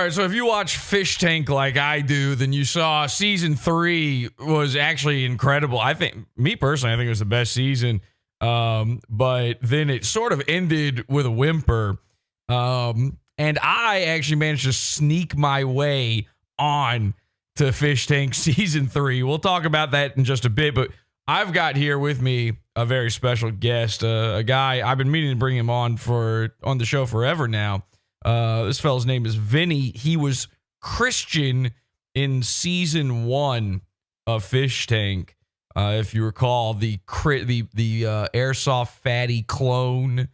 right, so if you watch Fish Tank like I do, then you saw season 3 was actually incredible. I think, me personally, I think it was the best season. But then it sort of ended with a whimper. And I actually managed to sneak my way on to Fish Tank season 3. We'll talk about that in just a bit, but I've got here with me a very special guest, a guy I've been meaning to bring him on the show forever now. This fellow's name is Vinny. He was Christian in season 1 of Fish Tank. If you recall, the airsoft fatty clone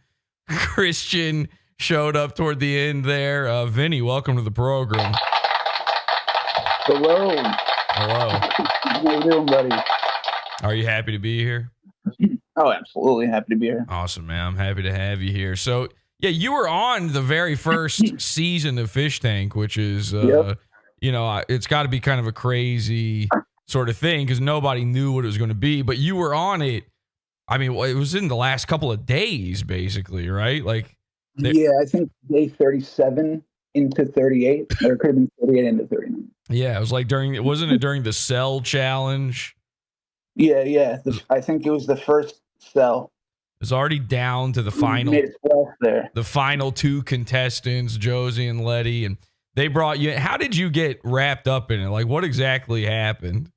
Christian showed up toward the end there. Vinny, welcome to the program. Hello. How you doing, buddy? Are you happy to be here? Oh, absolutely happy to be here. Awesome, man. I'm happy to have you here. So, yeah, you were on the very first season of Fish Tank, which is, it's got to be kind of a crazy sort of thing because nobody knew what it was going to be. But you were on it. I mean, it was in the last couple of days, basically, right? Yeah, I think day 37 into 38, or it could have been 38 into 39. Yeah, it was like wasn't it during the cell challenge? Yeah. I think it was the first cell. It's already down to the final. The final 2 contestants, Josie and Letty, and they brought you. How did you get wrapped up in it? Like, what exactly happened?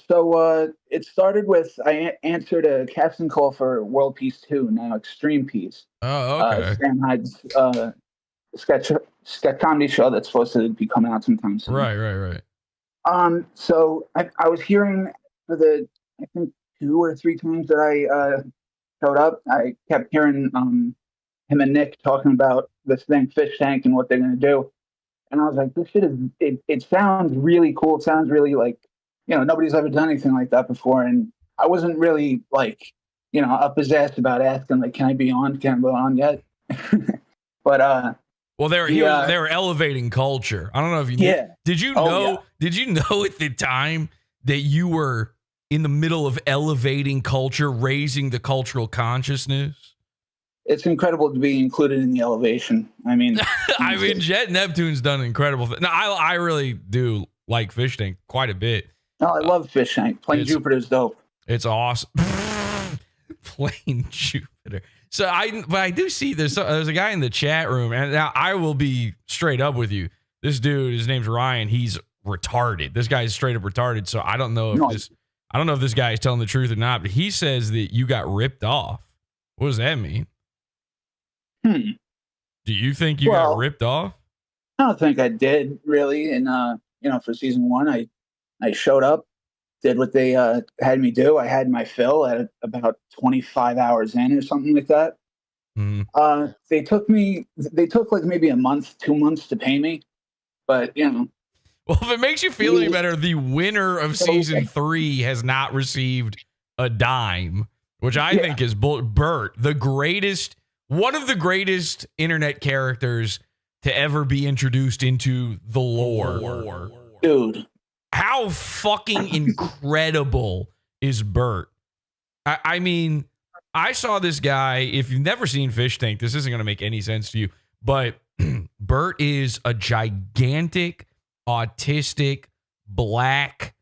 So it started with I answered a casting call for World Peace 2, now Extreme Peace. Oh, okay. Sam Hyde's sketch comedy show that's supposed to be coming out sometime soon. Right. So I was hearing for I think 2 or 3 times that I showed up, I kept hearing him and Nick talking about this thing, Fish Tank, and what they're going to do. And I was like, this shit it sounds really cool. It sounds really like, nobody's ever done anything like that before. And I wasn't really like, up his ass about asking, like, can I be on? Can't go on yet. But, well, they were elevating culture. I don't know if you knew. Yeah. Did you know at the time that you were in the middle of elevating culture, raising the cultural consciousness? It's incredible to be included in the elevation. I mean, Jet Neptune's done incredible things. No, I really do like Fish Tank quite a bit. No, I love Fish Tank. Playing Jupiter's dope. It's awesome. Playing Jupiter. So I do see there's a guy in the chat room, and now I will be straight up with you. This dude, his name's Ryan. He's retarded. This guy's straight up retarded. So I don't know if this guy is telling the truth or not, but he says that you got ripped off. What does that mean? Do you think you got ripped off? I don't think I did really. And for season 1, I showed up, did what they had me do. I had my fill at about 25 hours in or something like that. They took like maybe a month, 2 months to pay me, but Well, if it makes you feel any better, the winner of season 3 has not received a dime, which I think is Burt, one of the greatest internet characters to ever be introduced into the lore. Dude. How fucking incredible is Burt? I mean, I saw this guy. If you've never seen Fish Tank, this isn't going to make any sense to you, but Burt is a gigantic, autistic, black,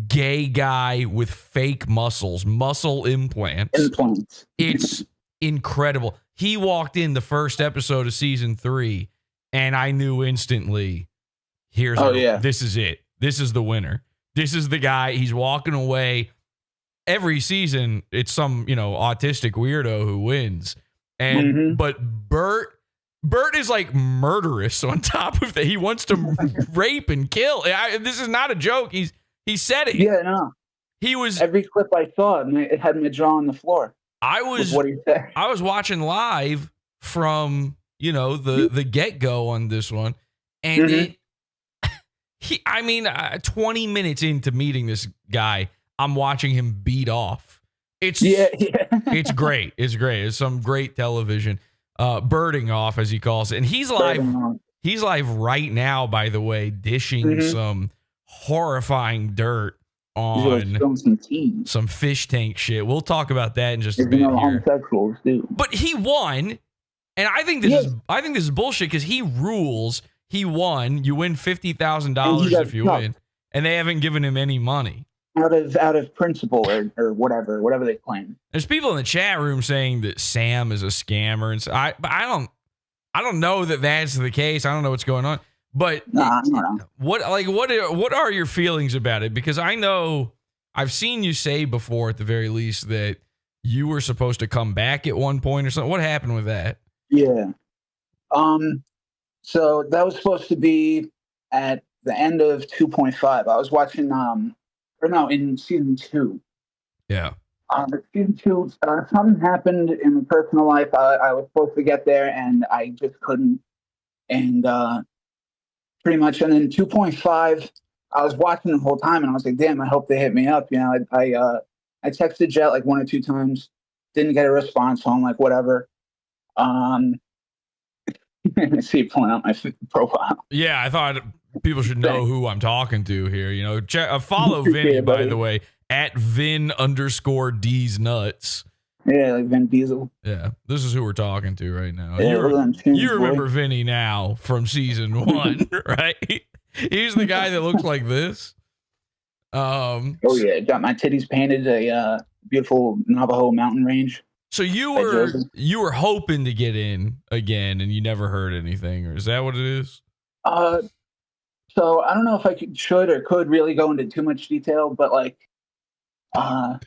gay guy with fake muscle implants. It's incredible. He walked in the first episode of season 3, and I knew instantly, this is it. This is the winner. This is the guy. He's walking away. Every season, it's some, autistic weirdo who wins. And but Burt is like murderous on top of that. He wants to rape and kill. This is not a joke. He said it. Yeah, no. He was every clip I saw, and it had me jaw on the floor. I was watching live from, the get-go on this one. And 20 minutes into meeting this guy, I'm watching him beat off. It's great. It's great. It's some great television. Birding off, as he calls it. And he's live right now, by the way, dishing some horrifying dirt on some Fish Tank shit. We'll talk about that in just a bit here. But he won, and I think this is bullshit because he rules. he won. You win $50,000 if you win, and they haven't given him any money. Out of principle or whatever they claim. There's people in the chat room saying that Sam is a scammer, and so I don't know that that's the case. I don't know what's going on. But I don't know. What are your feelings about it? Because I know I've seen you say before, at the very least, that you were supposed to come back at one point or something. What happened with that? Yeah. So that was supposed to be at the end of 2.5. I was watching in season 2. Yeah. Season 2, something happened in my personal life. I was supposed to get there and I just couldn't. And pretty much, and then 2.5, I was watching the whole time and I was like, damn, I hope they hit me up. You know, I texted Jet like 1 or 2 times, didn't get a response, so I'm like, whatever. I see you pulling out my profile. Yeah, I thought people should know who I'm talking to here. You know, follow Vinny, by the way, at Vin_D's nuts. Yeah, like Vin Diesel. Yeah, this is who we're talking to right now. Yeah, you remember Vinny now from season 1, right? He's the guy that looks like this. Oh yeah, got my titties painted a beautiful Navajo mountain range. So you were hoping to get in again, and you never heard anything, or is that what it is? So I don't know if I should or could really go into too much detail, but like, Well,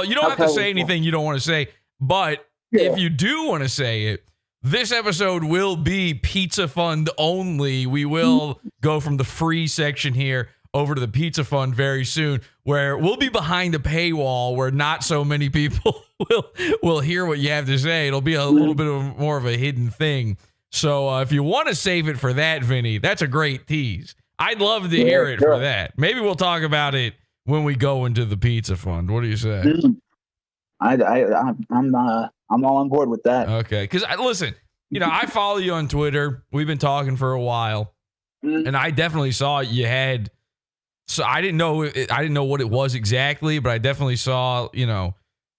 you don't have to say anything you don't want to say, but if you do want to say it, this episode will be Pizza Fund only. We will go from the free section here over to the Pizza Fund very soon, where we'll be behind a paywall where not so many people will hear what you have to say. It'll be a little bit more of a hidden thing. So if you want to save it for that, Vinny, that's a great tease. I'd love to hear it for that. Maybe we'll talk about it when we go into the Pizza Fund. What do you say? I'm all on board with that. Okay, because listen, you know, I follow you on Twitter. We've been talking for a while, and I definitely saw you had. So I didn't know what it was exactly, but I definitely saw, you know,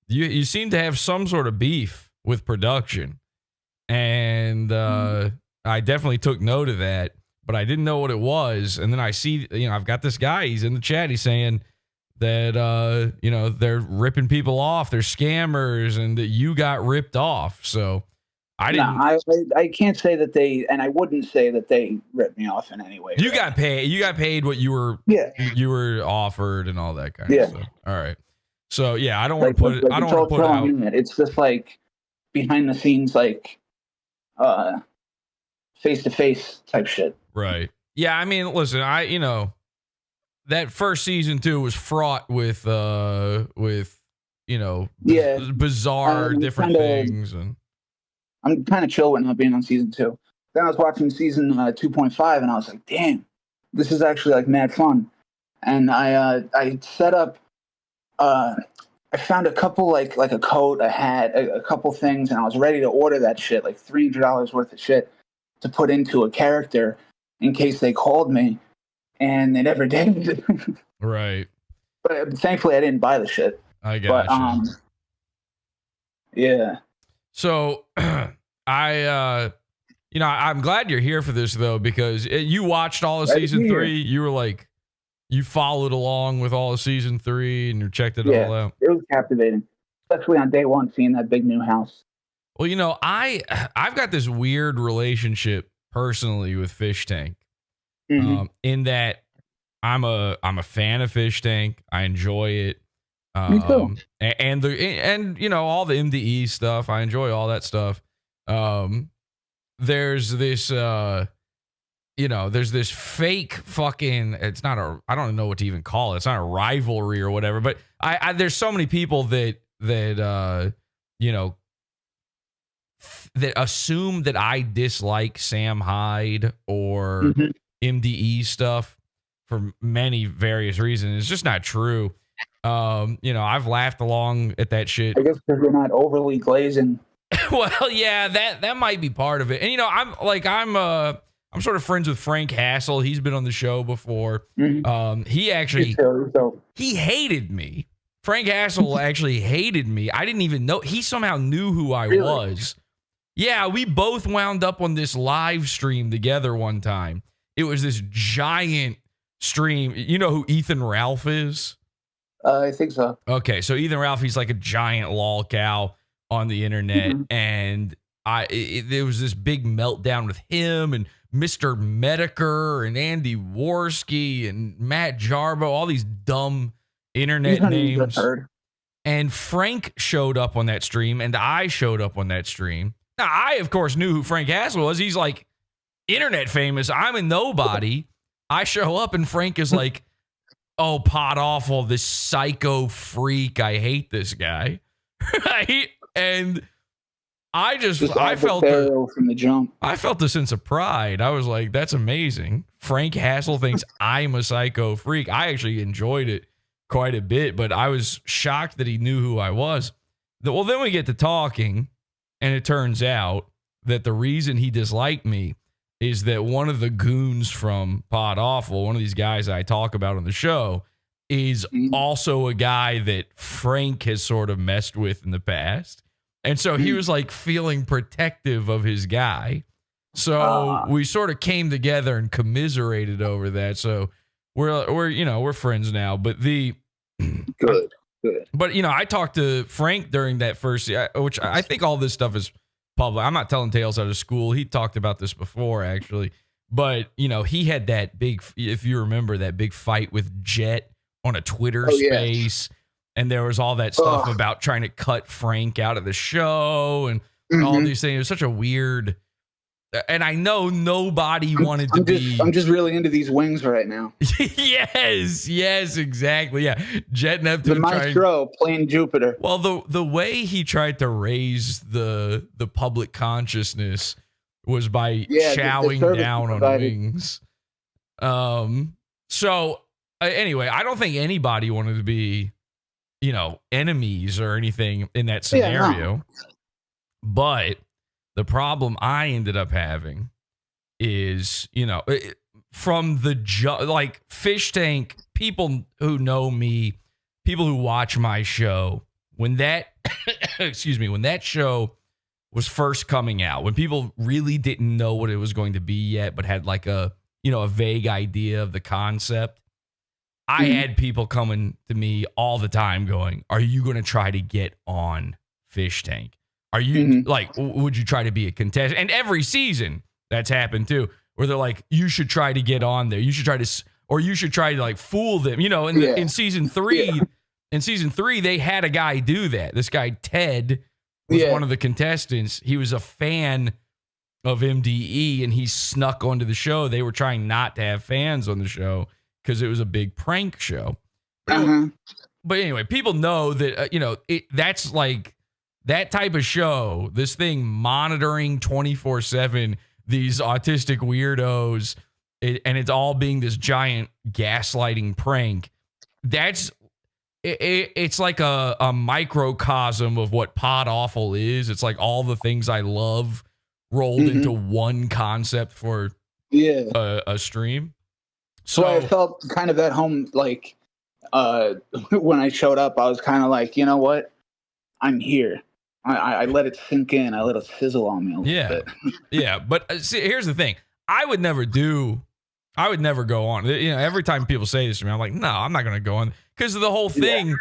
you seem to have some sort of beef with production, and I definitely took note of that, but I didn't know what it was. And then I see, you know, I've got this guy. He's in the chat. He's saying that you know, they're ripping people off, they're scammers, and that you got ripped off. So I didn't. No, I can't say that they, and I wouldn't say that they ripped me off in any way. You got paid. You got paid what you were. Yeah. You were offered and all that kind of stuff. All right. So yeah, I don't want to put it. I don't want to put it out. It's just like behind the scenes, like face to face type shit. Right. Yeah. I mean, listen. You know, that first season too was fraught with you know, bizarre different things and. I'm kind of chill with not being on season 2. Then I was watching season 2.5, and I was like, "Damn, this is actually like mad fun." And I set up. I found a couple like a coat, a hat, a couple things, and I was ready to order that shit, like $300 worth of shit, to put into a character in case they called me, and they never did. Right. But thankfully, I didn't buy the shit. I got you. Yeah. So, you know, I'm glad you're here for this though, because you watched all of season 3. You were like, you followed along with all of season 3 and you checked it all out. It was captivating, especially on day 1, seeing that big new house. Well, you know, I've got this weird relationship personally with Fish Tank, in that I'm a fan of Fish Tank. I enjoy it. Me too. And you know, all the MDE stuff, I enjoy all that stuff. There's this you know, there's this fake fucking, it's not a, I don't know what to even call it. It's not a rivalry or whatever, but I there's so many people that you know, that assume that I dislike Sam Hyde or MDE stuff for many various reasons. It's just not true. You know, I've laughed along at that shit. I guess because you're not overly glazing. Well, yeah, that might be part of it. And you know, I'm sort of friends with Frank Hassel. He's been on the show before. He actually he hated me. Frank Hassel actually hated me. I didn't even know. He somehow knew who I was. Yeah, we both wound up on this live stream together one time. It was this giant stream. You know who Ethan Ralph is? I think so. Okay, so Ethan Ralph, he's like a giant lol cow on the internet, and there was this big meltdown with him and Mr. Medicare and Andy Worski and Matt Jarbo, all these dumb internet names. And Frank showed up on that stream, and I showed up on that stream. Now, I, of course, knew who Frank Hassel was. He's like internet famous. I'm a nobody. I show up, and Frank is like, oh, Pod Awful, this psycho freak. I hate this guy. Right? And I felt from the jump. I felt a sense of pride. I was like, that's amazing. Frank Hassel thinks I'm a psycho freak. I actually enjoyed it quite a bit, but I was shocked that he knew who I was. Well, then we get to talking, and it turns out that the reason he disliked me is that one of the goons from Pod Awful, one of these guys I talk about on the show, is also a guy that Frank has sort of messed with in the past. And so he was like feeling protective of his guy. So we sort of came together and commiserated over that. So we're friends now. But good. But I talked to Frank during that first, which I think all this stuff is public. I'm not telling tales out of school. He talked about this before, actually. But, he had that big, if you remember, that big fight with Jet on a Twitter space. Yeah. And there was all that stuff about trying to cut Frank out of the show and all these things. It was such a weird, and I know nobody wanted to be. I'm just really into these wings right now. yes, exactly. Yeah. Jet Neptune. The Maestro playing Jupiter. Well, the way he tried to raise the public consciousness was by chowing down on wings. So anyway, I don't think anybody wanted to be, enemies or anything in that scenario. Yeah, no. But the problem I ended up having is, from the Fish Tank, people who know me, people who watch my show, when that, when that show was first coming out, when people really didn't know what it was going to be yet, but had like a vague idea of the concept, I had people coming to me all the time going, are you going to try to get on Fish Tank? Are you would you try to be a contestant? And every season that's happened too, where they're like, you should try to get on there. You should try to like fool them. In season 3, they had a guy do that. This guy, Ted, was one of the contestants. He was a fan of MDE and he snuck onto the show. They were trying not to have fans on the show because it was a big prank show. But anyway, people know that, that's like that type of show, this thing monitoring 24/7, these autistic weirdos, and it's all being this giant gaslighting prank. It's like a microcosm of what Pod Awful is. It's like all the things I love rolled into one concept for a stream. So I felt kind of at home, like when I showed up, I was kind of like, you know what? I'm here. I let it sink in. I let it sizzle on me a little bit. Yeah. But see, here's the thing. I would never go on. Every time people say this to me, I'm like, no, I'm not going to go on. Because the whole thing,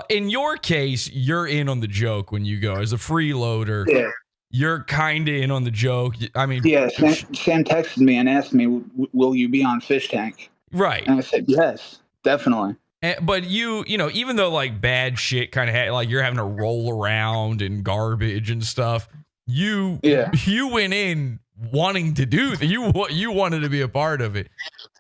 in your case, you're in on the joke when you go. As a freeloader, you're kind of in on the joke. I mean, Sam texted me and asked me, will you be on Fish Tank? Right. And I said, yes, definitely. But even though like bad shit kind of like you're having to roll around in garbage and stuff, you went in wanting to do that. You wanted to be a part of it.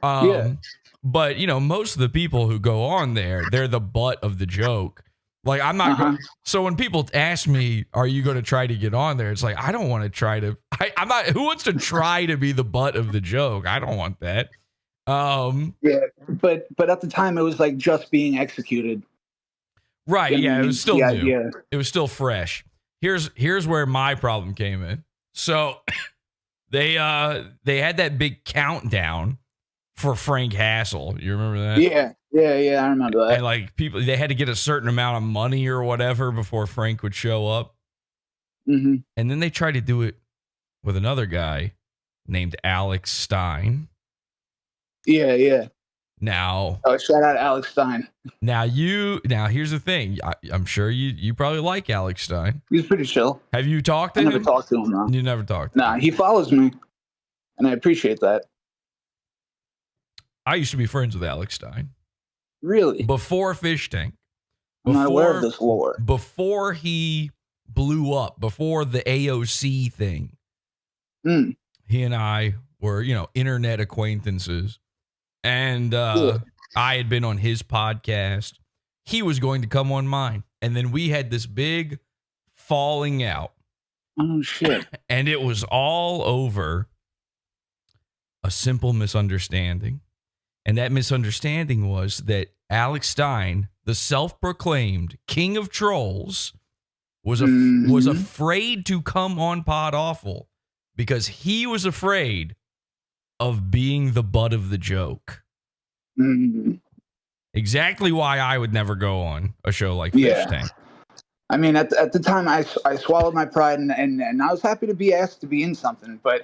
But most of the people who go on there, they're the butt of the joke. Like I'm not. So when people ask me, "Are you going to try to get on there?" It's like I don't want to try to. I'm not. Who wants to try to be the butt of the joke? I don't want that. But at the time it was like just being executed. Right. It was still new. It was still fresh. Here's where my problem came in. So they had that big countdown for Frank Hassel. You remember that? Yeah, I remember that. And like they had to get a certain amount of money or whatever before Frank would show up. Mm-hmm. And then they tried to do it with another guy named Alex Stein. Yeah. Now, oh, shout out Alex Stein. Now here's the thing. I'm sure you probably like Alex Stein. He's pretty chill. Have you talked to I him? never talked to him, though. You never talked. Nah, he follows me, and I appreciate that. I used to be friends with Alex Stein. Really? Before Fish Tank. I'm not aware of this lore. Before he blew up, before the AOC thing, he and I were, internet acquaintances. And I had been on his podcast. He was going to come on mine. And then we had this big falling out. Oh, shit. And it was all over a simple misunderstanding. And that misunderstanding was that Alex Stein, the self-proclaimed king of trolls, was afraid to come on PodAwful because he was afraid of being the butt of the joke. Exactly why I would never go on a show like Fish Tank. I mean, at the time, I swallowed my pride, and I was happy to be asked to be in something. But,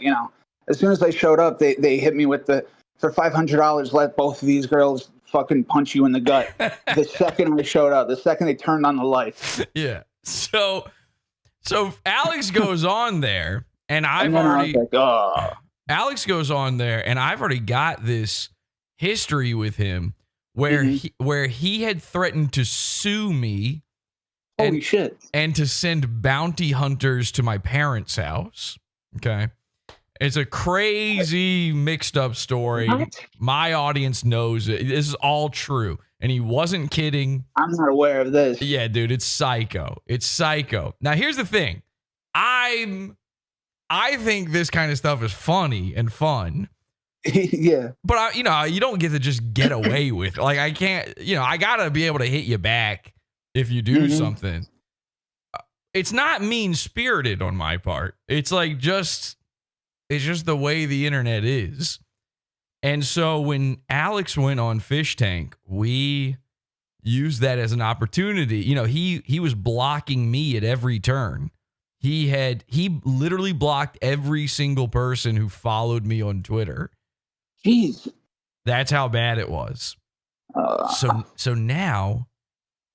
as soon as I showed up, they hit me with for $500, let both of these girls fucking punch you in the gut. The second I showed up, the second they turned on the lights. Yeah. So Alex goes on there, and Alex goes on there, and I've already got this history with him where he had threatened to sue me. Holy shit. And to send bounty hunters to my parents' house. Okay. It's a crazy mixed up story. What? My audience knows it. This is all true. And he wasn't kidding. I'm not aware of this. Yeah, dude, it's psycho. It's psycho. Now, here's the thing. I think this kind of stuff is funny and fun. Yeah. But, you don't get to just get away with it. Like, I can't, I got to be able to hit you back if you do something. It's not mean-spirited on my part. It's like it's just the way the internet is. And so when Alex went on Fish Tank, we used that as an opportunity. He was blocking me at every turn. He literally blocked every single person who followed me on Twitter. Jeez. That's how bad it was. So now,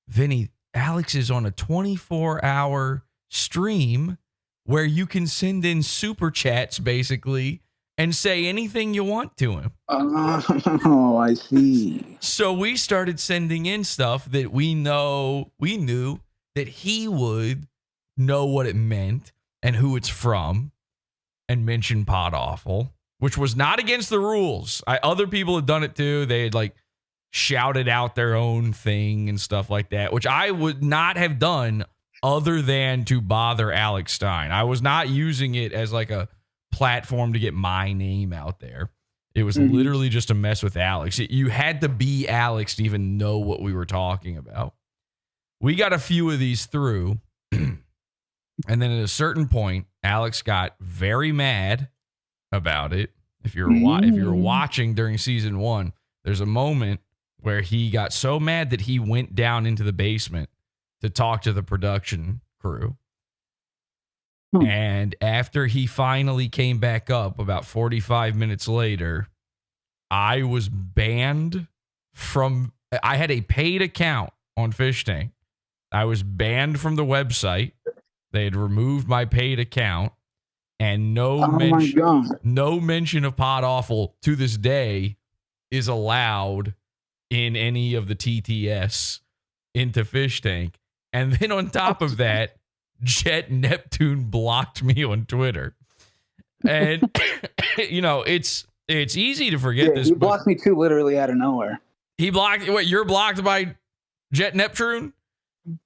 Vinny, Alex is on a 24-hour stream where you can send in super chats, basically, and say anything you want to him. Oh, I see. So we started sending in stuff that we knew that he would know what it meant and who it's from, and mention PodAwful, which was not against the rules. Other people had done it too. They had shouted out their own thing and stuff like that, which I would not have done other than to bother Alex Stein. I was not using it as a platform to get my name out there. It was literally just to mess with Alex. You had to be Alex to even know what we were talking about. We got a few of these through. And then at a certain point, Alex got very mad about it. If you're watching during season 1, there's a moment where he got so mad that he went down into the basement to talk to the production crew. And after he finally came back up about 45 minutes later, I was banned from... I had a paid account on Fish Tank. I was banned from the website. They had removed my paid account, and no mention of PodAwful to this day is allowed in any of the TTS into Fish Tank. And then on top of that, Jet Neptune blocked me on Twitter. And it's easy to forget this. He blocked me too, literally out of nowhere. He blocked what? You're blocked by Jet Neptune?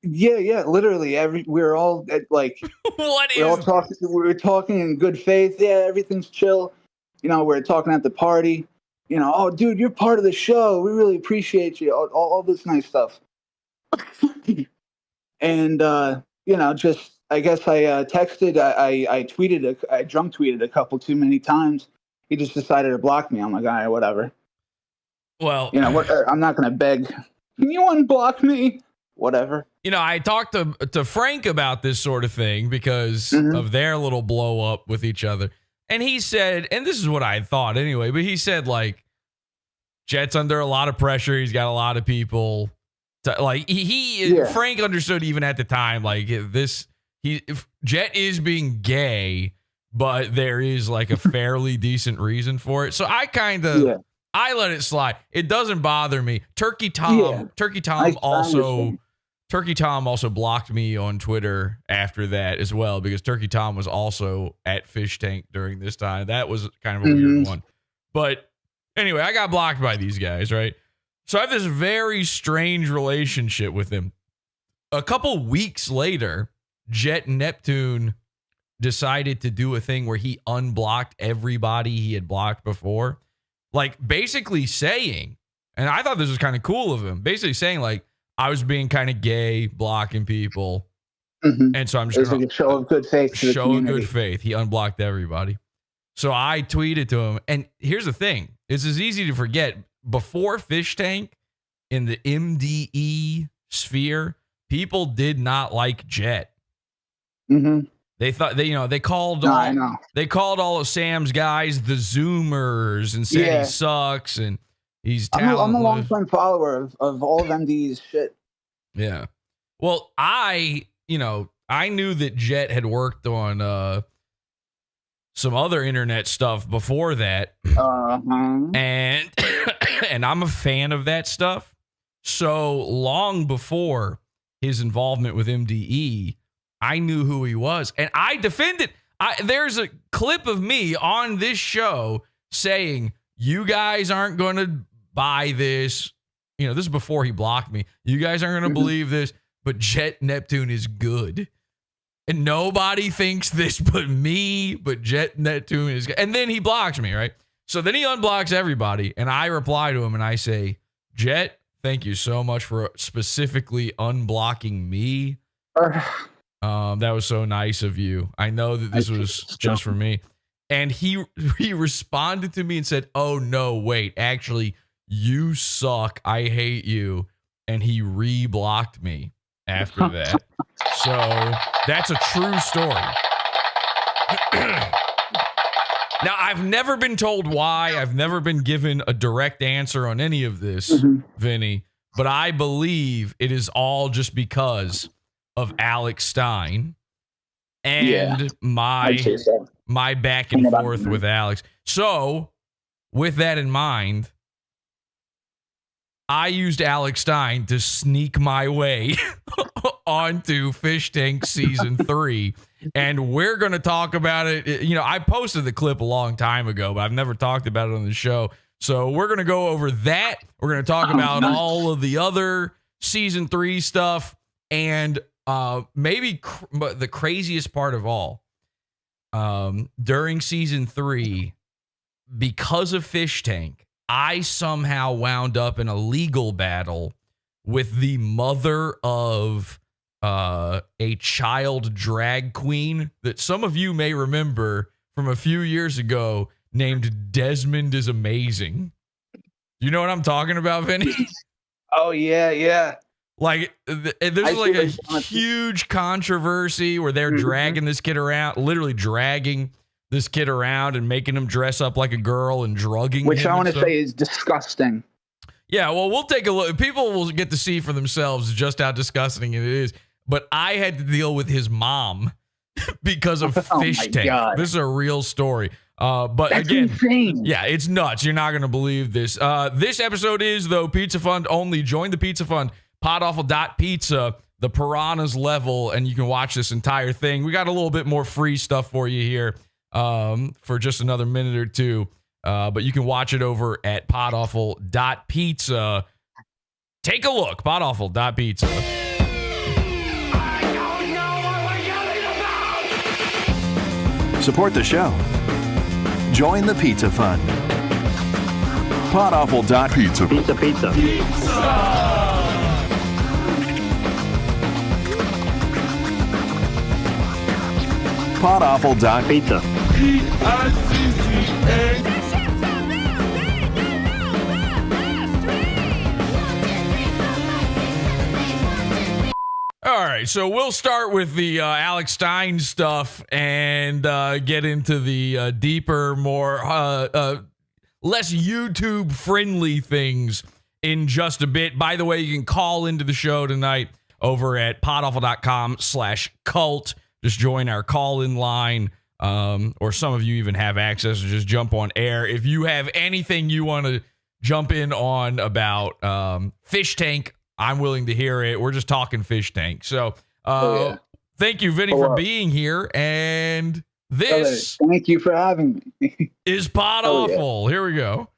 Yeah, literally. We're all we're talking in good faith. Yeah, everything's chill. We're talking at the party. Oh, dude, you're part of the show. We really appreciate you. All this nice stuff. And just I guess I texted, I tweeted, I drunk tweeted a couple too many times. He just decided to block me. I'm like, all right, whatever. Well, I'm not gonna beg. Can you unblock me? whatever. You know, I talked to Frank about this sort of thing because of their little blow up with each other. And he said, and this is what I thought anyway, but he said, like, Jet's under a lot of pressure. He's got a lot of people. Frank understood even at the time, like, Jet is being gay, but there is like a fairly decent reason for it. So I kind of, I let it slide. It doesn't bother me. Turkey Tom also blocked me on Twitter after that as well, because Turkey Tom was also at Fish Tank during this time. That was kind of a weird one. But anyway, I got blocked by these guys, right? So I have this very strange relationship with him. A couple weeks later, Jet Neptune decided to do a thing where he unblocked everybody he had blocked before. Like, basically saying, and I thought this was kind of cool of him, basically saying, like, I was being kind of gay, blocking people. And so I'm just going to show of good faith. Show of good faith. He unblocked everybody. So I tweeted to him. And here's the thing. This is easy to forget. Before Fish Tank, in the MDE sphere, people did not like Jet. They thought they called all of Sam's guys the Zoomers and said he sucks and he's talentless. I'm a long-time follower of all of MD's shit. Yeah. Well, I knew that Jet had worked on some other internet stuff before that. And and I'm a fan of that stuff. So long before his involvement with MDE, I knew who he was, and I defended. There's a clip of me on this show saying, you guys aren't going to buy this. You know, this is before he blocked me. You guys aren't going to believe this, but Jet Neptune is good. And nobody thinks this but me, but Jet Neptune is good. And then he blocks me, right? So then he unblocks everybody, and I reply to him, and I say, Jet, thank you so much for specifically unblocking me. That was so nice of you. I know that this was just for me. And he responded to me and said, oh, no, wait, actually, you suck. I hate you. And he re-blocked me after that. So that's a true story. Now, I've never been told why. I've never been given a direct answer on any of this, Vinny. But I believe it is all just because of Alex Stein and my back and forth with Alex. So, with that in mind, I used Alex Stein to sneak my way onto Fish Tank Season 3. And we're going to talk about it. You know, I posted the clip a long time ago, but I've never talked about it on the show. So we're going to go over that. We're going to talk about all of the other Season 3 stuff. And maybe the craziest part of all, during Season 3, because of Fish Tank, I somehow wound up in a legal battle with the mother of a child drag queen that some of you may remember from a few years ago named Desmond Is Amazing. You know what I'm talking about, Vinny? Oh, yeah. Like, there's like a huge controversy where they're dragging this kid around, literally dragging this kid around and making him dress up like a girl and drugging him. Which I want to say is disgusting. Yeah, well, we'll take a look. People will get to see for themselves just how disgusting it is. But I had to deal with his mom because of Fish Tank. God. This is a real story. But that's again, insane. Yeah, it's nuts. You're not going to believe this. This episode is, though, Pizza Fund only. Join the Pizza Fund. PodAwful.pizza, the Piranhas level, and you can watch this entire thing. We got a little bit more free stuff for you here for just another minute or two. But you can watch it over at PodAwful.pizza. Take a look. PodAwful.pizza. Support the show. Join the Pizza Fund. PodAwful.pizza. Pizza. PodAwful.pizza. right, so we'll start with the Alex Stein stuff and get into the deeper, more less YouTube friendly things in just a bit. By the way, you can call into the show tonight over at podawful.com/cult. Just join our call-in line, or some of you even have access to just jump on air. If you have anything you want to jump in on about Fish Tank, I'm willing to hear it. We're just talking Fish Tank. So thank you, Vinny, for being here. And this thank you for having me. is Pod Awful. Here we go.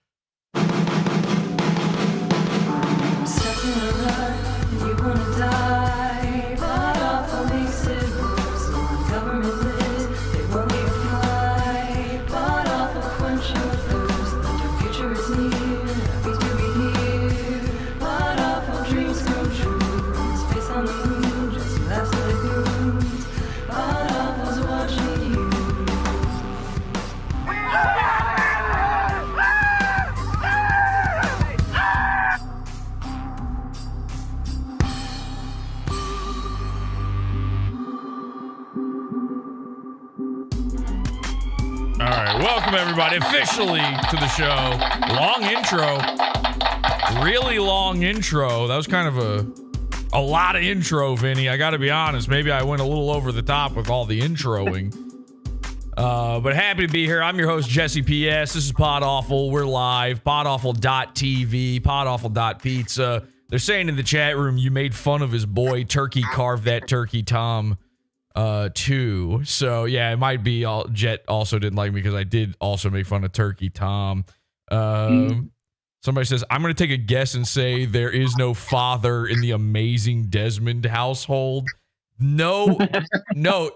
All right, welcome everybody officially to the show. Long intro, really long intro. That was kind of a lot of intro, Vinny. I got to be honest. Maybe I went a little over the top with all the introing. But happy to be here. I'm your host, Jesse P.S. This is Pod Awful. We're live. Podawful.tv, podawful.pizza. They're saying in the chat room you made fun of his boy Turkey Carved That Turkey Tom too. So yeah, it might be Jet also didn't like me because I did also make fun of Turkey Tom. Somebody says I'm gonna take a guess and say there is no father in the amazing Desmond household. No.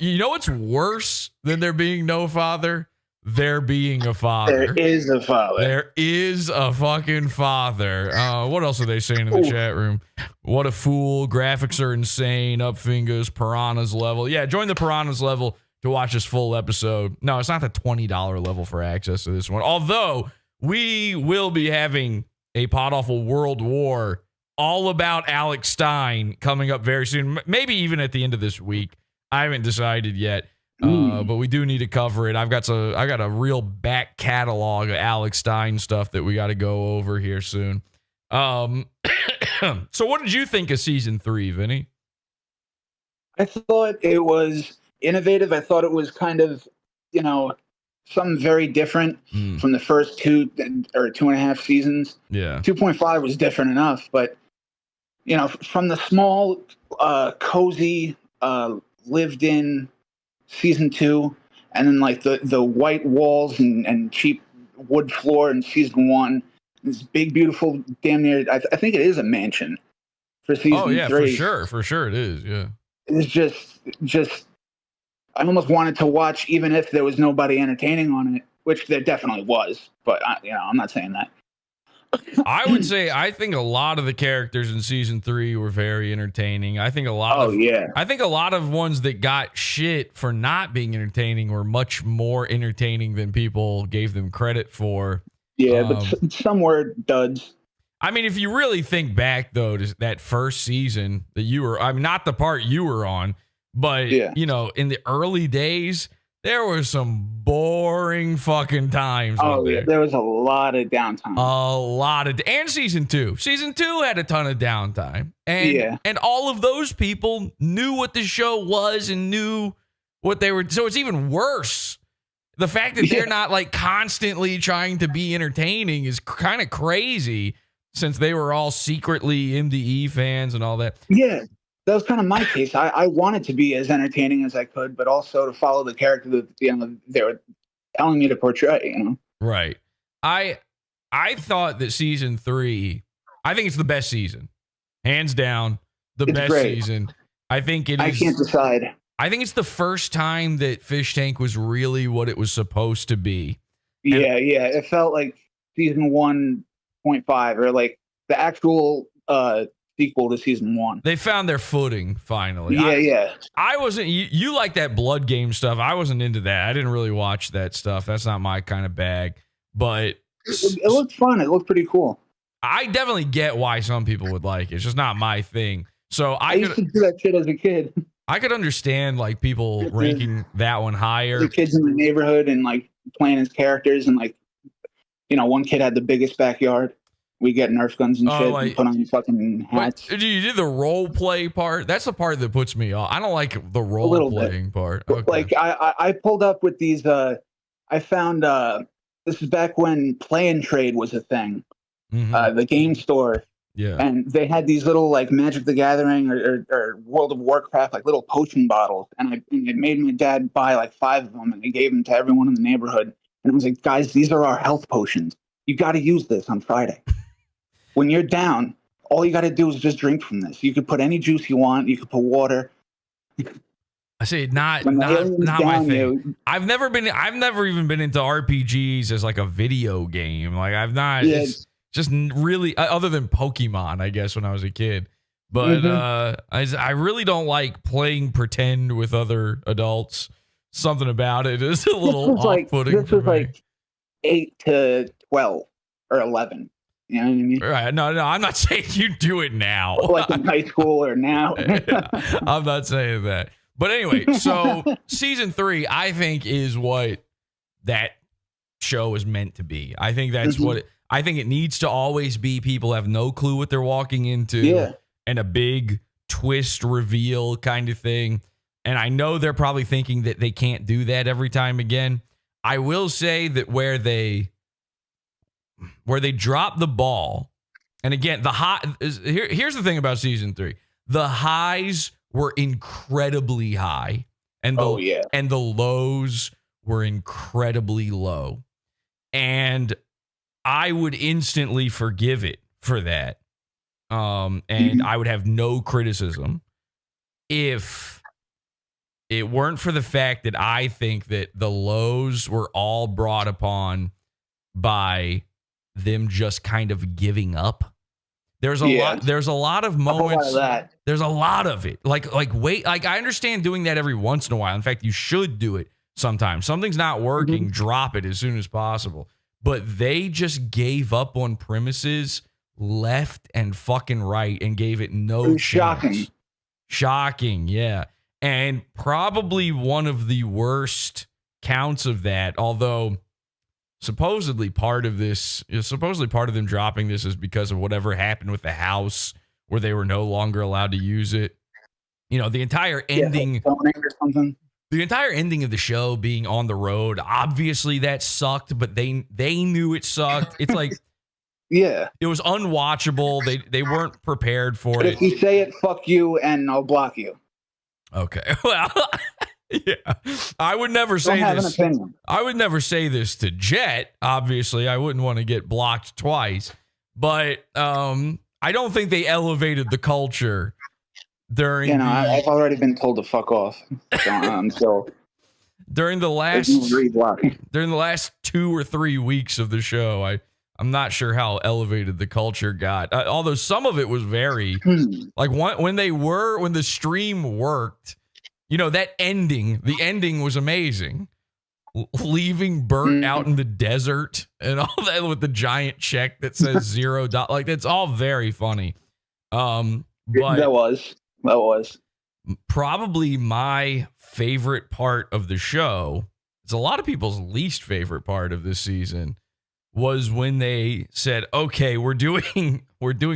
You know what's worse than there being no father? There being a father. There is a father. There is a fucking father. What else are they saying in the chat room? What a fool. Graphics are insane. Up fingers. Piranhas level. Yeah, join the Piranhas level to watch this full episode. No, it's not the $20 level for access to this one. Although we will be having a Pod Awful World War all about Alex Stein coming up very soon. Maybe even at the end of this week. I haven't decided yet. But we do need to cover it. I got a real back catalog of Alex Stein stuff that we got to go over here soon. So what did you think of season 3, Vinny? I thought it was innovative. I thought it was kind of, something very different from the first 2 or 2.5 seasons. Yeah. 2.5 was different enough, but from the small, cozy, lived in season 2, and then like the white walls and cheap wood floor in season 1, this big beautiful damn near I think it is a mansion for season 3. Oh yeah, for sure it is. Yeah, it's just I almost wanted to watch even if there was nobody entertaining on it, which there definitely was, but I'm not saying that. I would say I think a lot of the characters in season 3 were very entertaining. I think a lot of ones that got shit for not being entertaining were much more entertaining than people gave them credit for. Yeah, but some were duds. I mean, if you really think back though to that first season that you were, not the part you were on, but in the early days, there were some boring fucking times. Oh, yeah. There was a lot of downtime. And season 2. Season 2 had a ton of downtime. And all of those people knew what the show was and knew what they were. So it's even worse. The fact that they're not like constantly trying to be entertaining is kind of crazy, since they were all secretly MDE fans and all that. Yeah. That was kind of my case. I wanted to be as entertaining as I could, but also to follow the character that they were telling me to portray. Right. I thought that season 3, I think it's the best season, hands down, it's best great. Season. I think it is. I can't decide. I think it's the first time that Fish Tank was really what it was supposed to be. Yeah. It felt like season 1.5 or like the actual sequel to season 1. They found their footing finally. Yeah. I wasn't. You like that blood game stuff? I wasn't into that. I didn't really watch that stuff. That's not my kind of bag. But it looked fun. It looked pretty cool. I definitely get why some people would like it. It's just not my thing. So I used to do that shit as a kid. I could understand like people ranking that one higher. The kids in the neighborhood and like playing as characters, and like, you know, one kid had the biggest backyard. We get Nerf guns and shit and put on fucking hats. You did the role play part. That's the part that puts me off. I don't like the role playing part. Okay. Like I pulled up with these. I found this is back when Play and Trade was a thing. The game store. Yeah. And they had these little like Magic the Gathering or World of Warcraft like little potion bottles, and it made my dad buy like 5 of them, and they gave them to everyone in the neighborhood. And I was like, guys, these are our health potions. You got to use this on Friday. When you're down, all you got to do is just drink from this. You could put any juice you want. You could put water. I say not my thing. I've never even been into RPGs as like a video game. Like I've not. Yeah. It's just really other than Pokemon, I guess, when I was a kid. But I really don't like playing pretend with other adults. Something about it is a little off-putting. This was like 8 to 12 or 11. You know what I mean? Right. No, I'm not saying you do it now. Like in high school or now. I'm not saying that. But anyway, so season 3, I think, is what that show is meant to be. I think that's I think it needs to always be people have no clue what they're walking into and a big twist reveal kind of thing. And I know they're probably thinking that they can't do that every time again. I will say that where they drop the ball, and again, here's the thing about season 3. The highs were incredibly high, and the lows were incredibly low. And I would instantly forgive it for that. And I would have no criticism if it weren't for the fact that I think that the lows were all brought upon by them just kind of giving up. There's a lot of moments. There's a lot of it. Like I understand doing that every once in a while. In fact, you should do it sometimes. Something's not working, drop it as soon as possible. But they just gave up on premises left and fucking right and gave it no chance. Shocking, yeah. And probably one of the worst counts of that, although supposedly part of them dropping this is because of whatever happened with the house where they were no longer allowed to use it. You know, the entire ending or something. The entire ending of the show being on the road, obviously that sucked, but they knew it sucked. It's like, it was unwatchable. They weren't prepared for it. If you say it, fuck you, and I'll block you. Okay. Well, yeah. I would never say this. I would never say this to Jet. Obviously, I wouldn't want to get blocked twice. But I don't think they elevated the culture during. I've already been told to fuck off. So during the last 2 or 3 weeks of the show, I'm not sure how elevated the culture got. Although some of it was very like when the stream worked. You know, the ending was amazing. Leaving Burt out in the desert and all that with the giant check that says $0. Like, it's all very funny. But that was probably my favorite part of the show. It's a lot of people's least favorite part of this season was when they said, okay, we're doing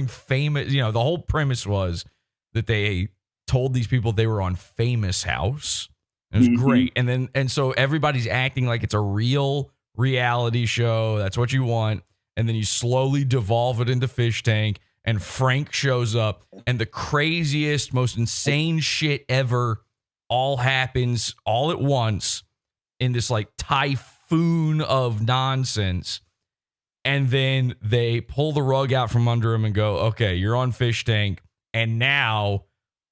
famous. You know, the whole premise was that they told these people they were on Famous House. It was great. And so everybody's acting like it's a real reality show. That's what you want. And then you slowly devolve it into Fish Tank, and Frank shows up, and the craziest, most insane shit ever all happens all at once in this like typhoon of nonsense. And then they pull the rug out from under him and go, okay, you're on Fish Tank, and now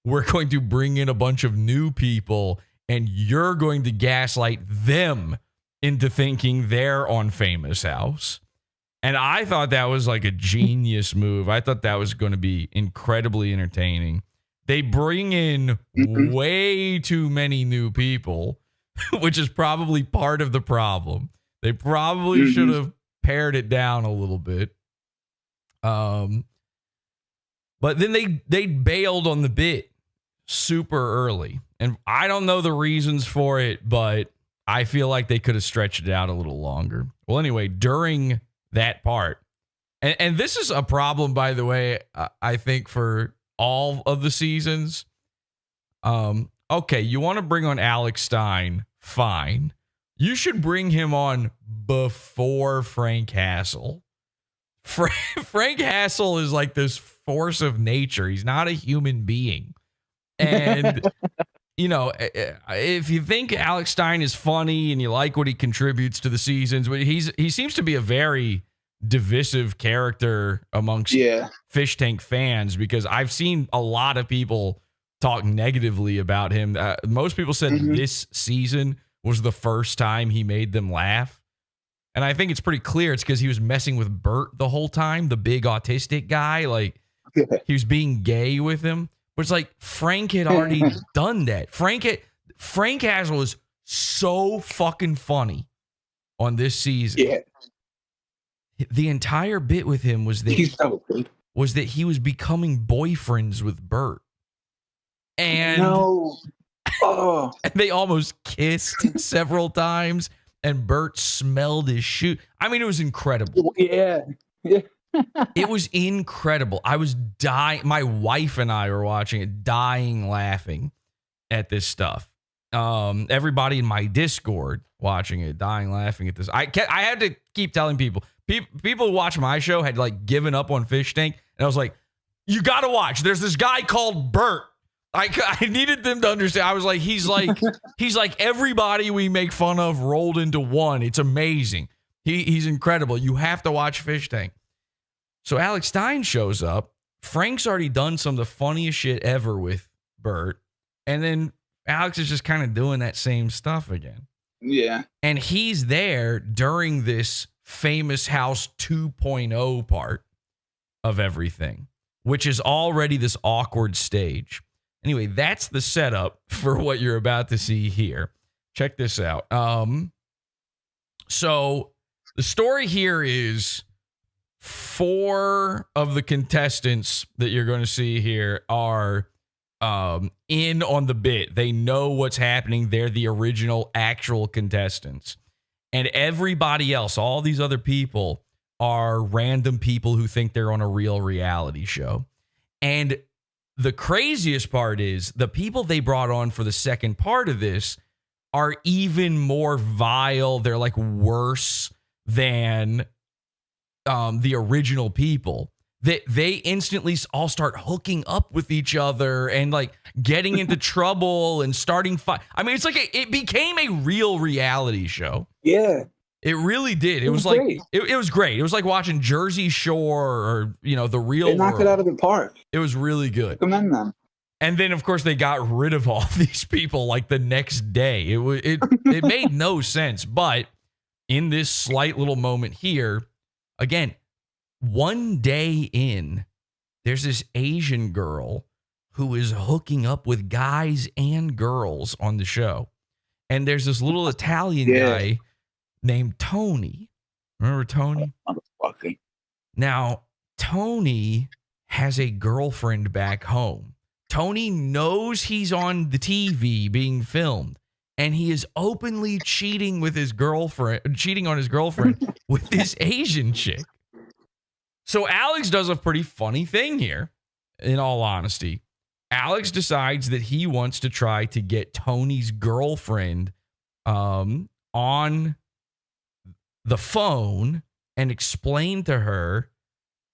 we're going to bring in a bunch of new people, and you're going to gaslight them into thinking they're on Famous House. And I thought that was like a genius move. I thought that was going to be incredibly entertaining. They bring in way too many new people, which is probably part of the problem. They probably should have pared it down a little bit. But then they bailed on the bit super early. And I don't know the reasons for it, but I feel like they could have stretched it out a little longer. Well, anyway, during that part, and this is a problem, by the way, I think for all of the seasons. Okay, you want to bring on Alex Stein, fine. You should bring him on before Frank Hassel. Frank Hassel is like this force of nature. He's not a human being. And, you know, if you think Alex Stein is funny and you like what he contributes to the seasons, he seems to be a very divisive character amongst Fish Tank fans, because I've seen a lot of people talk negatively about him. Most people said this season was the first time he made them laugh. And I think it's pretty clear it's because he was messing with Burt the whole time, the big autistic guy. Like, he was being gay with him. But it's like Frank had already done that. Frank Hassel was so fucking funny on this season. Yeah. The entire bit with him was that he was becoming boyfriends with Burt. And, and they almost kissed several times, and Burt smelled his shoe. I mean, it was incredible. Yeah. It was incredible. I was dying. My wife and I were watching it, dying laughing at this stuff. Everybody in my Discord watching it, dying laughing at this. I had to keep telling people who watch my show had like given up on Fish Tank, and I was like, you got to watch. There's this guy called Burt. I needed them to understand. I was like, he's like everybody we make fun of rolled into one. It's amazing. He's incredible. You have to watch Fish Tank. So Alex Stein shows up. Frank's already done some of the funniest shit ever with Burt. And then Alex is just kind of doing that same stuff again. Yeah. And he's there during this famous house 2.0 part of everything, which is already this awkward stage. Anyway, that's the setup for what you're about to see here. Check this out. So the story here is 4 of the contestants that you're going to see here are in on the bit. They know what's happening. They're the original actual contestants. And everybody else, all these other people, are random people who think they're on a real reality show. And the craziest part is the people they brought on for the second part of this are even more vile. They're like worse than the original people. They instantly all start hooking up with each other and like getting into trouble and starting fight. I mean, it's like it became a real reality show. Yeah. It really did. It was like it was great. It was like watching Jersey Shore or, you know, The Real World. They knocked it out of the park. It was really good. Recommend them. And then, of course, they got rid of all these people like the next day. It made no sense. But in this slight little moment here, again, one day in, there's this Asian girl who is hooking up with guys and girls on the show. And there's this little Italian guy named Tony. Remember Tony? Now, Tony has a girlfriend back home. Tony knows he's on the TV being filmed, and he is openly cheating on his girlfriend with this Asian chick. So Alex does a pretty funny thing here, in all honesty. Alex decides that he wants to try to get Tony's girlfriend on the phone and explain to her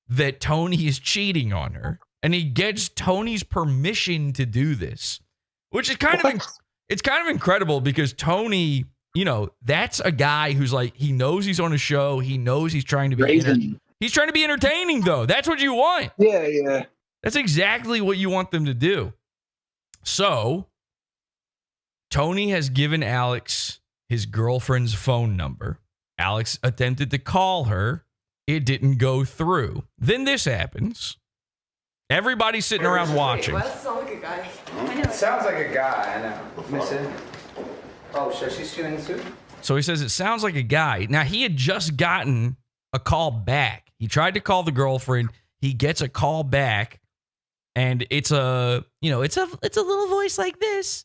that Tony is cheating on her. And he gets Tony's permission to do this, which is kind of incredible because Tony, you know, that's a guy who's like, he knows he's on a show. He knows he's trying to be he's trying to be entertaining, though. That's what you want. Yeah. That's exactly what you want them to do. So Tony has given Alex his girlfriend's phone number. Alex attempted to call her. It didn't go through. Then this happens. Everybody's sitting around watching. Why does it sound like a guy? I know. It sounds like a guy, I know. Listen. Oh, so she's stealing the suit? So he says it sounds like a guy. Now, he had just gotten a call back. He tried to call the girlfriend. He gets a call back And it's a little voice like this.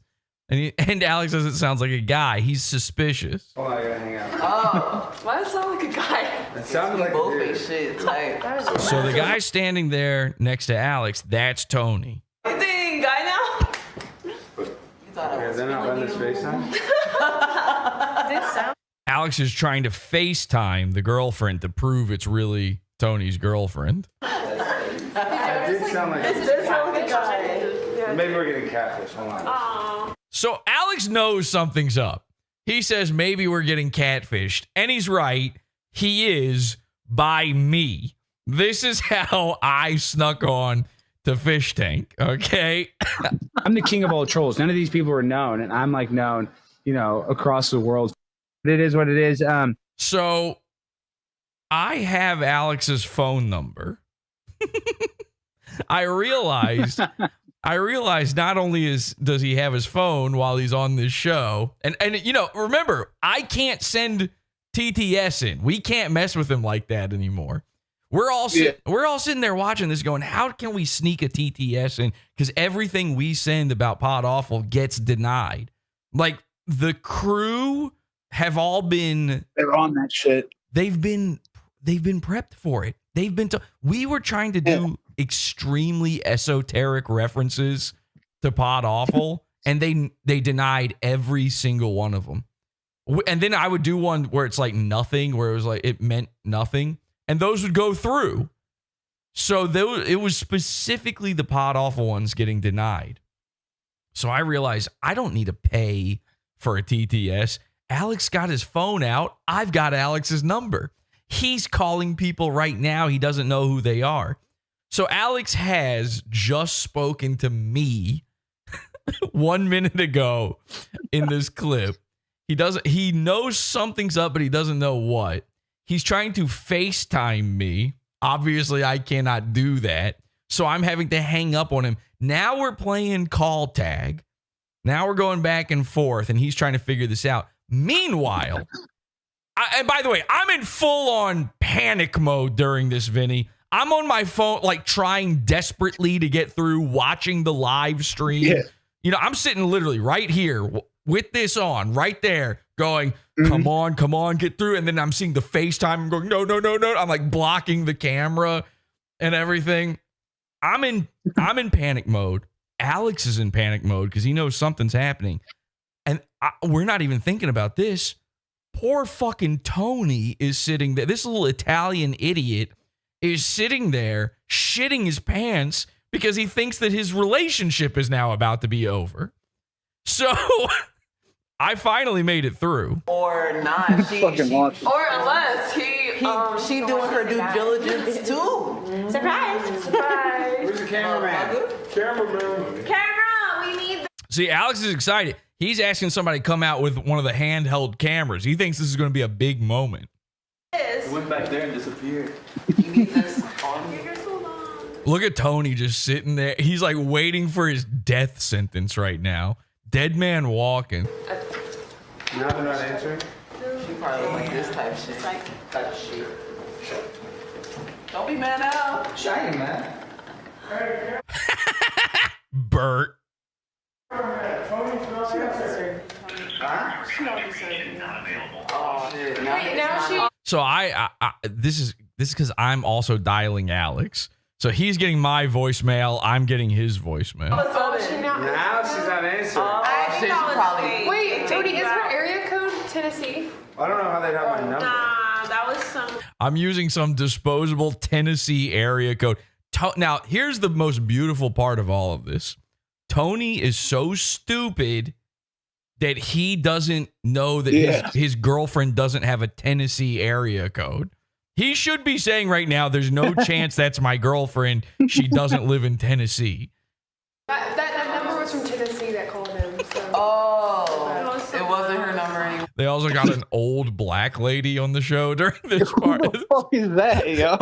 And Alex says it sounds like a guy. He's suspicious. Hold on, I gotta hang out. Oh, why does it sound like a guy? It sounded like both a dude. make shit tight. So the guy standing there next to Alex, that's Tony. You think guy now? You thought I was They're not letting us FaceTime? This sound. Alex is trying to FaceTime the girlfriend to prove it's really Tony's girlfriend. It did sound like It does sound like a guy. Maybe we're getting catfish. Hold on. Aww. So Alex knows something's up. He says maybe we're getting catfished. And he's right. He is, by me. This is how I snuck on to FISHTANK, okay? I'm the king of all trolls. None of these people are known, and I'm like known, across the world. But it is what it is. So I have Alex's phone number. I realized not only does he have his phone while he's on this show, and remember, I can't send TTS in. We can't mess with him like that anymore. We're all sitting there watching this going, how can we sneak a TTS in? Because everything we send about Pod Awful gets denied. Like the crew have all been, They're on that shit. they've been prepped for it. We were trying to do extremely esoteric references to Pod Awful, and they denied every single one of them. And then I would do one where it's like nothing, where it was like it meant nothing, and those would go through. So it was specifically the Pod Awful ones getting denied. So I realized I don't need to pay for a TTS. Alex got his phone out. I've got Alex's number. He's calling people right now. He doesn't know who they are. So Alex has just spoken to me 1 minute ago in this clip. He knows something's up, but he doesn't know what. He's trying to FaceTime me. Obviously, I cannot do that. So I'm having to hang up on him. Now we're playing call tag. Now we're going back and forth, and he's trying to figure this out. Meanwhile, and by the way, I'm in full-on panic mode during this, Vinny. I'm on my phone, like, trying desperately to get through, watching the live stream. Yeah. I'm sitting literally right here with this on, right there, going, come on, get through. And then I'm seeing the FaceTime. I'm going, no. I'm, like, blocking the camera and everything. I'm in panic mode. Alex is in panic mode because he knows something's happening. And we're not even thinking about this. Poor fucking Tony is sitting there. This little Italian idiot is sitting there shitting his pants because he thinks that his relationship is now about to be over. So I finally made it through. Or not. She Or unless she doing her due diligence too. Surprise! Where's the cameraman? Camera, we need. See, Alex is excited. He's asking somebody to come out with one of the handheld cameras. He thinks this is going to be a big moment. It went back there and disappeared. You need this on me. Look at Tony just sitting there. He's like waiting for his death sentence right now. Dead man walking. Now they're not answering? She probably like this type shit. Type shit. Don't be mad now. Shiny, man. Burt. Oh shit. Now she. So this is because I'm also dialing Alex. So he's getting my voicemail. I'm getting his voicemail. Now she's not answering. she's probably. Wait, Tony, is her area code Tennessee? I don't know how they'd have my number. Nah, that was some. I'm using some disposable Tennessee area code. Now, here's the most beautiful part of all of this. Tony is so stupid that he doesn't know that his girlfriend doesn't have a Tennessee area code. He should be saying right now, there's no chance that's my girlfriend. She doesn't live in Tennessee. That number was from Tennessee that called him. So. Oh, it wasn't her number anymore. They also got an old black lady on the show during this part. What the fuck is that, yo?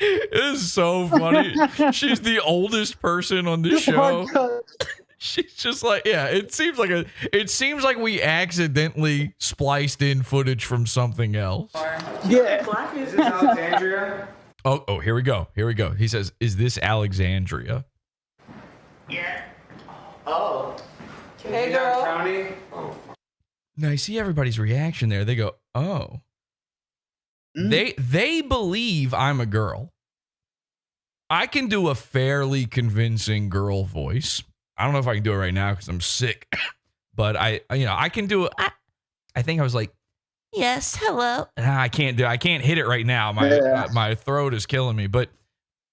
It is so funny. She's the oldest person on the show. She's just like, yeah, it seems like we accidentally spliced in footage from something else. Yeah. Is this Alexandria? Oh, here we go. Here we go. He says, "Is this Alexandria?" Yeah. Oh. Hey, girl. Tony. Now I see everybody's reaction there. They go, "Oh." They believe I'm a girl. I can do a fairly convincing girl voice. I don't know if I can do it right now because I'm sick, but I can do it. I think I was like, "Yes, hello." I can't hit it right now. My throat is killing me, but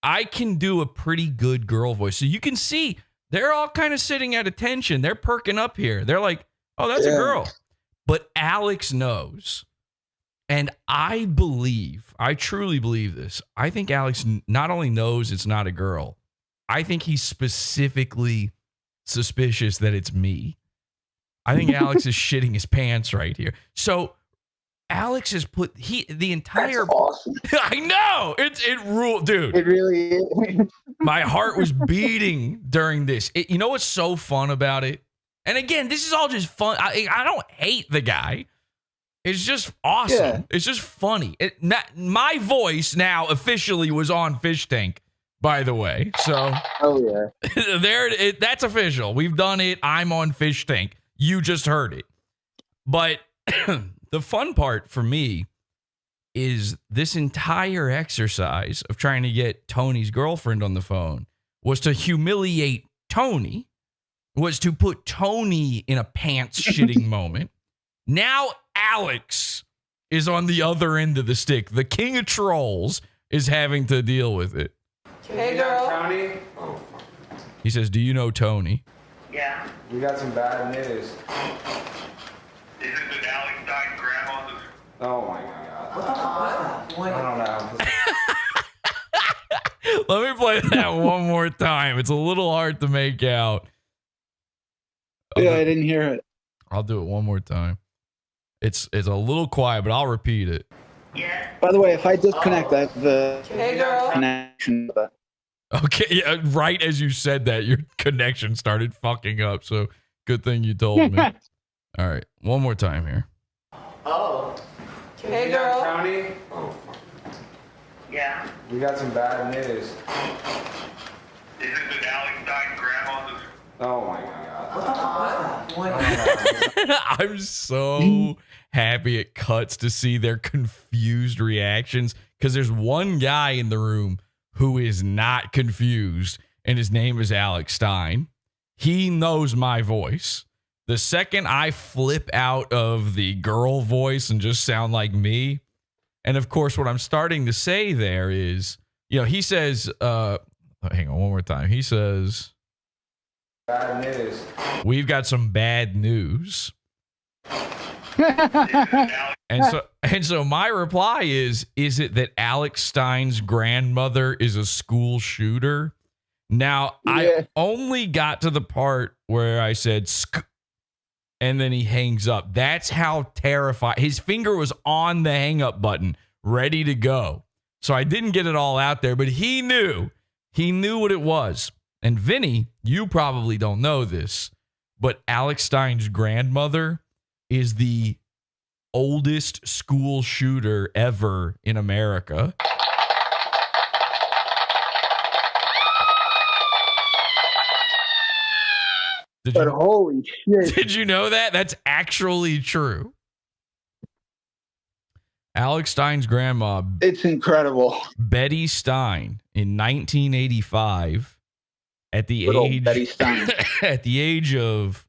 I can do a pretty good girl voice. So you can see they're all kind of sitting at attention. They're perking up here. They're like, "Oh, that's a girl." But Alex knows. And I truly believe this. I think Alex not only knows it's not a girl, I think he's specifically suspicious that it's me. I think Alex is shitting his pants right here. So Alex has put the entire. That's awesome. I know it ruled, dude. It really is. My heart was beating during this. You know what's so fun about it? And again, this is all just fun. I don't hate the guy. It's just awesome. Yeah. It's just funny. My voice now officially was on Fish Tank, by the way. So, oh yeah, that's official. We've done it. I'm on Fish Tank. You just heard it. But the fun part for me is this entire exercise of trying to get Tony's girlfriend on the phone was to humiliate Tony, was to put Tony in a pants shitting moment. Now Alex is on the other end of the stick. The king of trolls is having to deal with it. Hey, girl. Tony. He says, "Do you know Tony?" Yeah. We got some bad news. Isn't it Alex Stein grandma? Oh my god. I don't know. Let me play that one more time. It's a little hard to make out. Yeah, I didn't hear it. I'll do it one more time. It's a little quiet, but I'll repeat it. Yeah. By the way, if I disconnect the Hey, girl. connection, Okay, yeah, right as you said that, your connection started fucking up. So good thing you told me. All right, one more time here. Oh. Hey, girl. Tony. Yeah. We got some bad news. Isn't it Alex Stein grandma? Oh my god. I'm so happy it cuts to see their confused reactions because there's one guy in the room who is not confused, and his name is Alex Stein. He knows my voice. The second I flip out of the girl voice and just sound like me, and of course, what I'm starting to say there is, he says, hang on one more time. He says, Bad news. "We've got some bad news." And so my reply is it that Alex Stein's grandmother is a school shooter? Now, I only got to the part where I said, "Sk," and then he hangs up. That's how terrified. His finger was on the hang up button, ready to go. So I didn't get it all out there, but he knew what it was. And Vinny, you probably don't know this, but Alex Stein's grandmother is the oldest school shooter ever in America. Holy shit. Did you know that? That's actually true. Alex Stein's grandma, It's incredible. Betty Stein, in 1985, at the age of,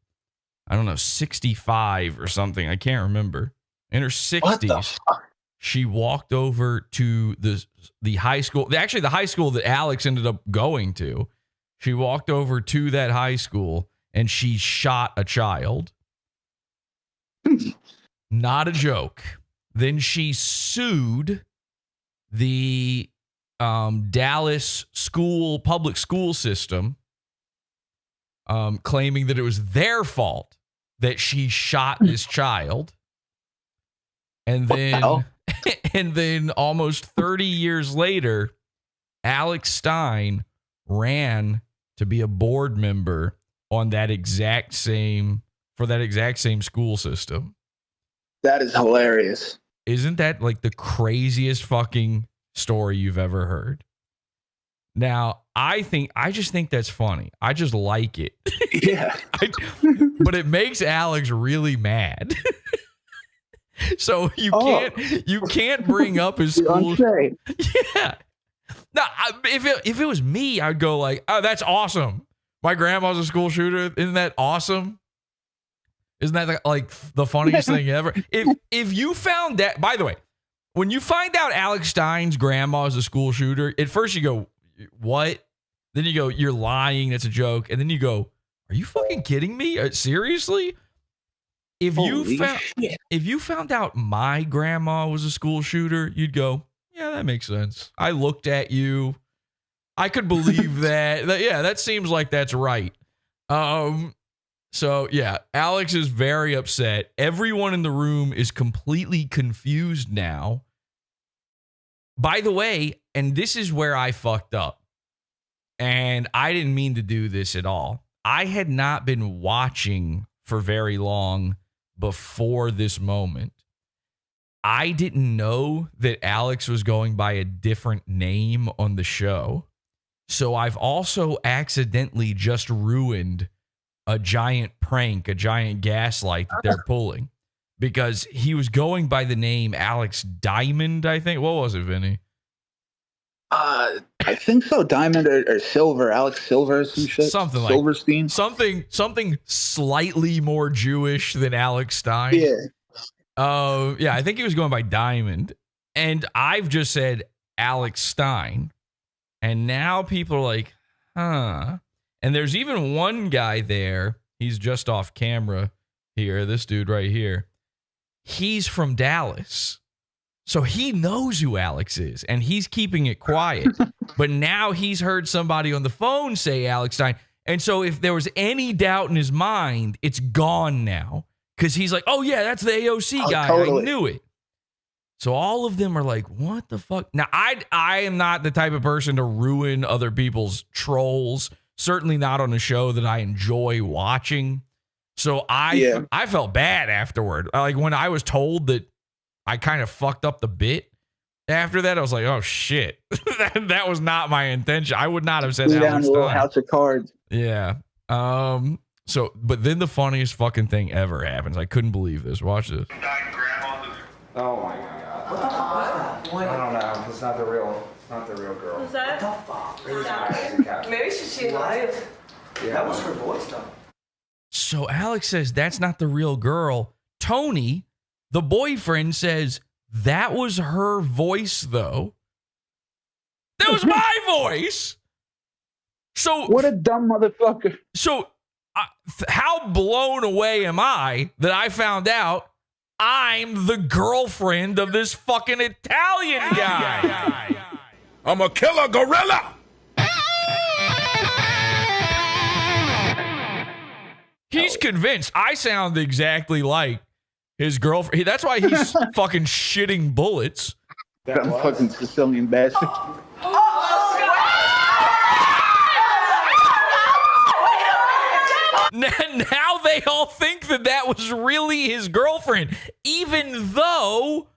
I don't know, 65 or something. I can't remember. In her 60s, she walked over to the high school. Actually, the high school that Alex ended up going to. She walked over to that high school and she shot a child. Not a joke. Then she sued the Dallas public school system, claiming that it was their fault that she shot this child. And then almost 30 years later, Alex Stein ran to be a board member on that exact same school system. That is hilarious. Isn't that like the craziest fucking story you've ever heard. Now, I just think that's funny. I just like it. Yeah. But it makes Alex really mad. So you can't bring up his school. Yeah. Now, if it was me, I'd go like, "Oh, that's awesome. My grandma's a school shooter. Isn't that awesome? Isn't that like the funniest thing ever?" If you found that, by the way, when you find out Alex Stein's grandma is a school shooter, at first you go, "What?" Then you go, "You're lying. That's a joke." And then you go, "Are you fucking kidding me? Seriously?" If you found out my grandma was a school shooter, you'd go, "Yeah, that makes sense. I looked at you. I could believe that. Yeah, that seems like that's right." So yeah, Alex is very upset. Everyone in the room is completely confused now. By the way, and this is where I fucked up. And I didn't mean to do this at all. I had not been watching for very long before this moment. I didn't know that Alex was going by a different name on the show. So I've also accidentally just ruined a giant prank, a giant gaslight that they're pulling, because he was going by the name Alex Diamond, I think. What was it, Vinny? I think so. Diamond or Silver, Alex Silver, some shit. Something like Silverstein. Something slightly more Jewish than Alex Stein. Yeah. Yeah, I think he was going by Diamond. And I've just said Alex Stein. And now people are like, huh. And there's even one guy there. He's just off camera here. This dude right here. He's from Dallas. So he knows who Alex is, and he's keeping it quiet. But now he's heard somebody on the phone say Alex Stein. And so if there was any doubt in his mind, it's gone now. Because he's like, "Oh, yeah, that's the AOC guy. Totally. I knew it." So all of them are like, "What the fuck?" Now, I am not the type of person to ruin other people's trolls. Certainly not on a show that I enjoy watching. So I felt bad afterward. Like when I was told that I kind of fucked up the bit after that, I was like, "Oh shit." that was not my intention. I would not have said that. Down a little House of Cards. Yeah. So, but then the funniest fucking thing ever happens. I couldn't believe this. Watch this. Oh my god. What the fuck? I don't know. It's not the real girl. Who's that? What the fuck? Maybe she's alive. Yeah, that was her voice though. So Alex says that's not the real girl. Tony, the boyfriend, says that was her voice though. That was my voice. So what a dumb motherfucker. So how blown away am I that I found out I'm the girlfriend of this fucking Italian guy? I'm a killer gorilla. He's convinced I sound exactly like his girlfriend. That's why he's fucking shitting bullets. That fucking Sicilian bastard. Now they all think that was really his girlfriend, even though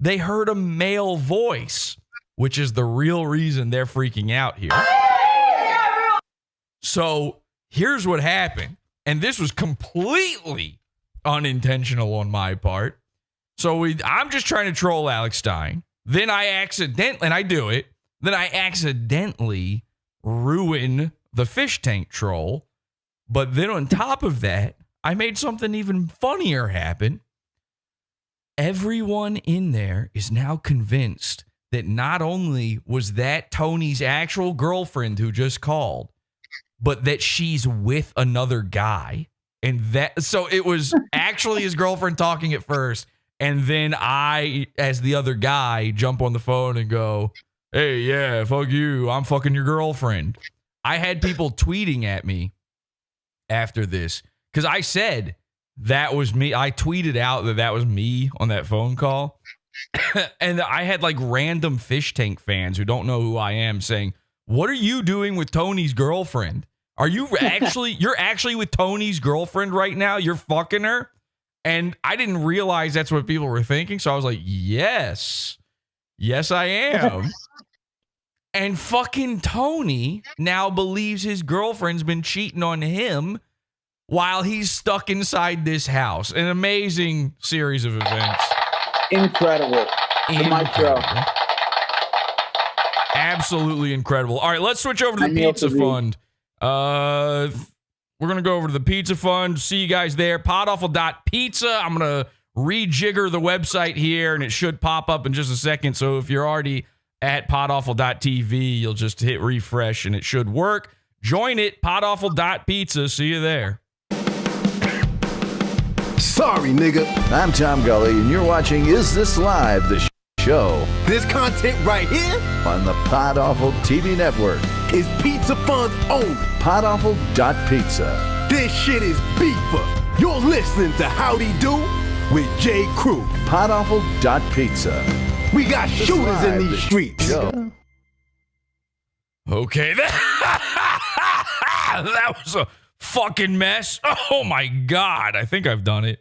they heard a male voice, which is the real reason they're freaking out here. So here's what happened. And this was completely unintentional on my part. So I'm just trying to troll Alex Stein. Then I accidentally ruin the fish tank troll. But then on top of that, I made something even funnier happen. Everyone in there is now convinced that not only was that Tony's actual girlfriend who just called, but that she's with another guy. And so it was actually his girlfriend talking at first. And then I, as the other guy, jump on the phone and go, "Hey, yeah, fuck you. I'm fucking your girlfriend." I had people tweeting at me after this because I said that was me. I tweeted out that was me on that phone call. And I had like random fish tank fans who don't know who I am saying, "What are you doing with Tony's girlfriend? Are you you're actually with Tony's girlfriend right now? You're fucking her?" And I didn't realize that's what people were thinking. So I was like, yes, Yes, I am. And fucking Tony now believes his girlfriend's been cheating on him while he's stuck inside this house. An amazing series of events. Incredible. The mic drop. Absolutely incredible. All right, let's switch over to the Pizza Fund. We're going to go over to the Pizza Fund. See you guys there. PodAwful.pizza. I'm going to rejigger the website here, and it should pop up in just a second. So if you're already at PodAwful.tv, you'll just hit refresh, and it should work. Join it, PodAwful.pizza. See you there. Sorry, nigga. I'm Tom Gully, and you're watching Is This Live, the show This content right here on the Pod Awful TV network. is Pizza Fun's own. PodAwful.pizza. This shit is beefer. You're listening to Howdy Do with J. Crew. PodAwful.pizza. We got shooters in Live, these the streets. show. Okay, that was a fucking mess. Oh my God. I think I've done it.